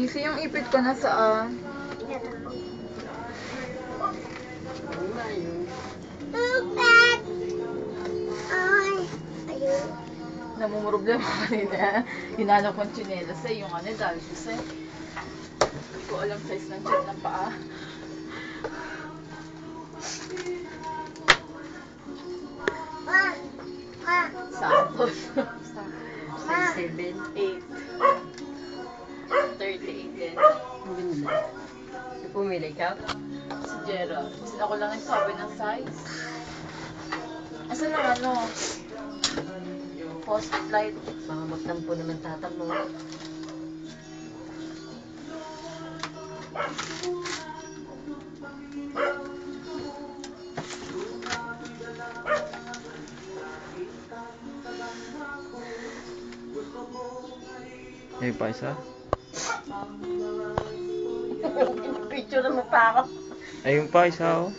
Easy yung ipit ko na saan. Namumroblema kanina. Hinanap kong tsinelas yung dahil kasi hindi ko alam size ng chat ng paa. Saktos. Size 7. 8. 38 din. Ganda. Pumili ka? Si Gerald. Kasi ako lang nagsabi ng size. Asa lang post light. Baka magtampo naman tatamo. Yung pa isa? Picture naman pa ako. Ay, yung pa isa, oh.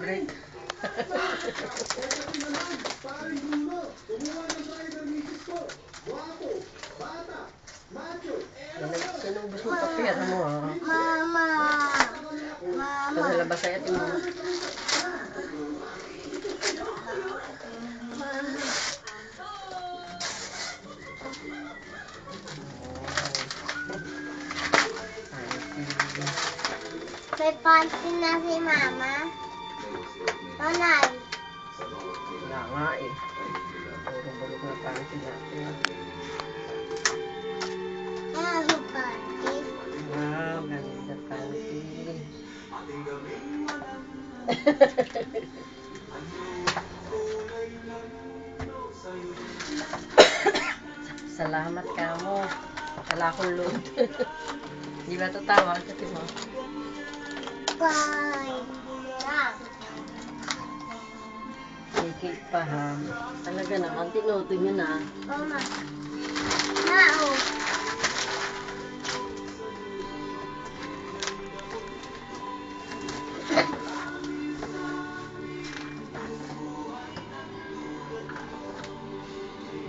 Break. Sinubos mo papira mo, ha? Mama! Ito sa labas ay atin mo. May panty na si Mama. Nanay. Wala nga eh. Puro-bulog na panty natin. Ano yung panty? Wow, ganda panty. Salamat ka mo. Wala akong load. Di ba ito tawag? Kasi mo. Bye. Kikik pa ha. Talaga naman, tinuto nyo na. Mama. Mao.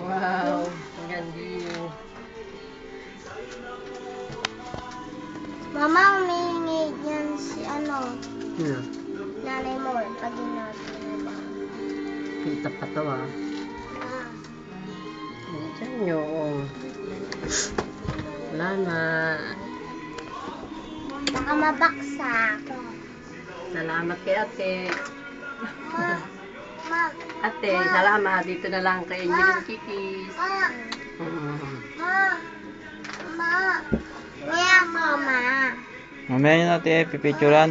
Wow, ang gandi. Mama, umihingi yan si nanay mo. Pag natin. Kita pa to ha. Diyan nyo. Wala na. Baka mabaksak. Salamat kay ate. Ma. Ate, salamat. Dito na lang kay Angeline Kikis. Ma. Ma. Kaya ako, Ma. Mamaya yun natin, pipicturan.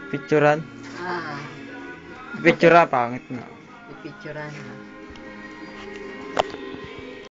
Picturan. Ah, Pictura, pangit na. pipicturan.